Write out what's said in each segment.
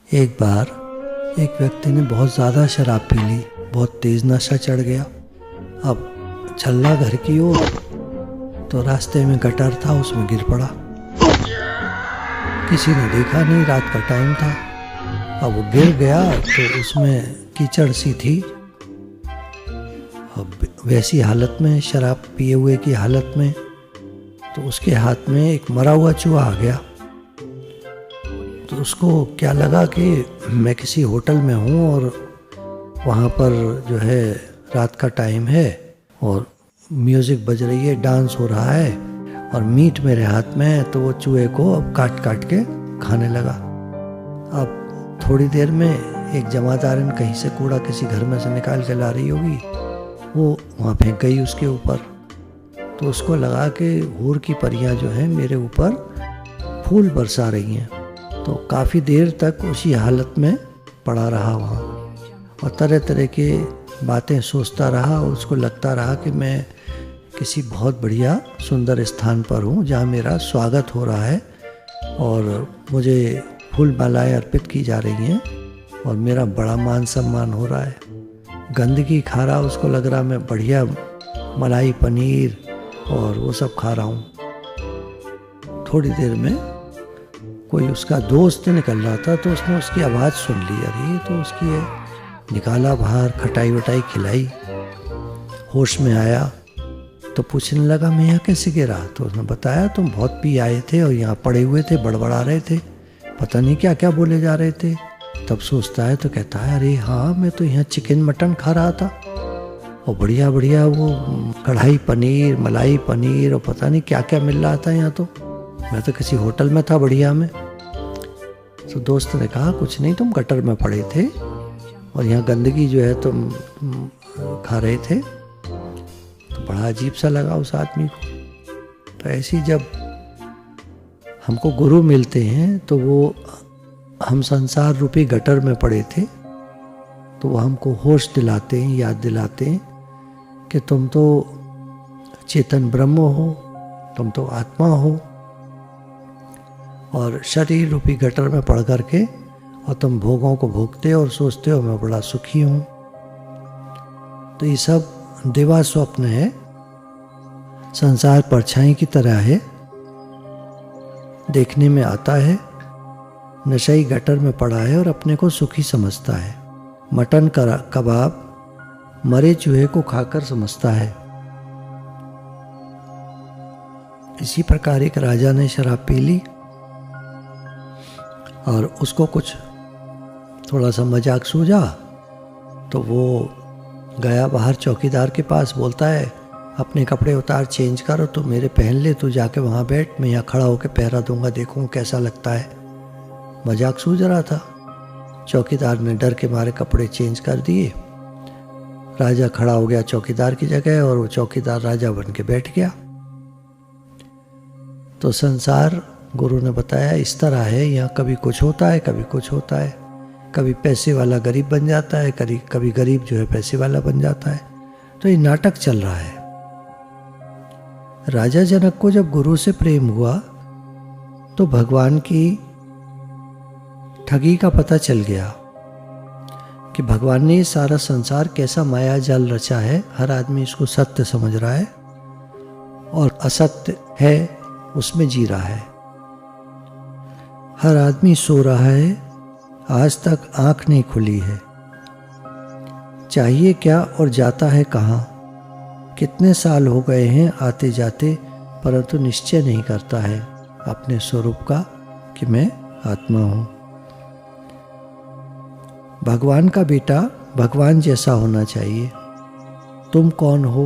एक बार एक व्यक्ति ने बहुत ज़्यादा शराब पी ली, बहुत तेज़ नशा चढ़ गया। अब चलना घर की ओर, तो रास्ते में गटर था, उसमें गिर पड़ा। किसी ने देखा नहीं, रात का टाइम था। अब वो गिर गया तो उसमें कीचड़ सी थी। अब वैसी हालत में, शराब पिए हुए की हालत में, तो उसके हाथ में एक मरा हुआ चूहा आ गया। तो उसको क्या लगा कि मैं किसी होटल में हूँ और वहाँ पर जो है रात का टाइम है और म्यूज़िक बज रही है, डांस हो रहा है और मीट मेरे हाथ में है। तो वो चूहे को अब काट काट के खाने लगा। अब थोड़ी देर में एक जमादारन कहीं से कूड़ा किसी घर में से निकाल के ला रही होगी, वो वहाँ फेंक गई उसके ऊपर। तो उसको लगा कि हूर की परियां जो हैं मेरे ऊपर फूल बरसा रही हैं। तो काफ़ी देर तक उसी हालत में पड़ा रहा वहाँ और तरह तरह के बातें सोचता रहा। उसको लगता रहा कि मैं किसी बहुत बढ़िया सुंदर स्थान पर हूँ जहाँ मेरा स्वागत हो रहा है और मुझे फूल मालाएं अर्पित की जा रही हैं और मेरा बड़ा मान सम्मान हो रहा है। गंदगी खा रहा, उसको लग रहा मैं बढ़िया मलाई पनीर और वो सब खा रहा हूँ। थोड़ी देर में कोई उसका दोस्त निकल रहा था, तो उसने उसकी आवाज़ सुन ली। अरे तो उसकी है, निकाला बाहर, खटाई वटाई खिलाई, होश में आया तो पूछने लगा मैं यहाँ कैसे गिरा। तो उसने बताया तुम बहुत पी आए थे और यहाँ पड़े हुए थे, बड़बड़ा रहे थे, पता नहीं क्या क्या बोले जा रहे थे। तब सोचता है तो कहता है अरे हाँ, मैं तो यहाँ चिकन मटन खा रहा था और बढ़िया बढ़िया वो कढ़ाई पनीर, मलाई पनीर और पता नहीं क्या क्या मिल रहा था यहाँ। तो मैं तो किसी होटल में था बढ़िया में। तो दोस्त ने कहा कुछ नहीं, तुम गटर में पड़े थे और यहाँ गंदगी जो है तुम खा रहे थे। तो बड़ा अजीब सा लगा उस आदमी को। तो ऐसी जब हमको गुरु मिलते हैं तो वो, हम संसार रूपी गटर में पड़े थे तो वो हमको होश दिलाते हैं, याद दिलाते हैं कि तुम तो चेतन ब्रह्म हो, तुम तो आत्मा हो और शरीर रूपी गटर में पड़ करके और तुम भोगों को भोगते हो और सोचते हो मैं बड़ा सुखी हूँ। तो ये सब दिवा स्वप्न है, संसार परछाई की तरह है, देखने में आता है। नशाई गटर में पड़ा है और अपने को सुखी समझता है। मटन कबाब मरे चूहे को खाकर समझता है। इसी प्रकार एक राजा ने शराब पी ली और उसको कुछ थोड़ा सा मजाक सूझा तो वो गया बाहर चौकीदार के पास, बोलता है अपने कपड़े उतार, चेंज कर, तो मेरे पहन ले, तू जाके वहाँ बैठ, मैं यहाँ खड़ा होकर पहरा दूंगा, देखूँ कैसा लगता है। मजाक सूझ रहा था। चौकीदार ने डर के मारे कपड़े चेंज कर दिए। राजा खड़ा हो गया चौकीदार की जगह और वो चौकीदार राजा बन के बैठ गया। तो संसार, गुरु ने बताया, इस तरह है। यहाँ कभी कुछ होता है, कभी कुछ होता है। कभी पैसे वाला गरीब बन जाता है, कभी गरीब जो है पैसे वाला बन जाता है। तो ये नाटक चल रहा है। राजा जनक को जब गुरु से प्रेम हुआ तो भगवान की ठगी का पता चल गया कि भगवान ने ये सारा संसार कैसा माया जाल रचा है। हर आदमी इसको सत्य समझ रहा है और असत्य है उसमें जी रहा है। हर आदमी सो रहा है, आज तक आंख नहीं खुली है। चाहिए क्या और जाता है कहाँ। कितने साल हो गए हैं आते जाते, परंतु निश्चय नहीं करता है अपने स्वरूप का कि मैं आत्मा हूँ। भगवान का बेटा भगवान जैसा होना चाहिए। तुम कौन हो?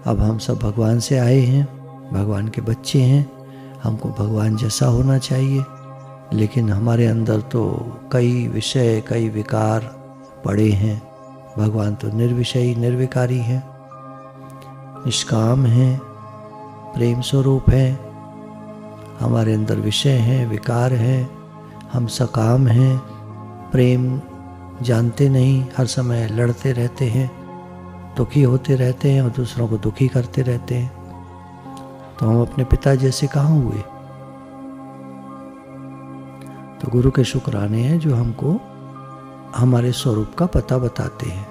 अब हम सब भगवान से आए हैं, भगवान के बच्चे हैं, हमको भगवान जैसा होना चाहिए। लेकिन हमारे अंदर तो कई विषय, कई विकार पड़े हैं। भगवान तो निर्विषयी निर्विकारी हैं, निष्काम हैं, प्रेम स्वरूप हैं। हमारे अंदर विषय हैं, विकार हैं, हम सकाम हैं, प्रेम जानते नहीं, हर समय लड़ते रहते हैं, दुखी होते रहते हैं और दूसरों को दुखी करते रहते हैं। तो हम अपने पिता जैसे कहाँ हुए? तो गुरु के शुक्राने हैं जो हमको हमारे स्वरूप का पता बताते हैं।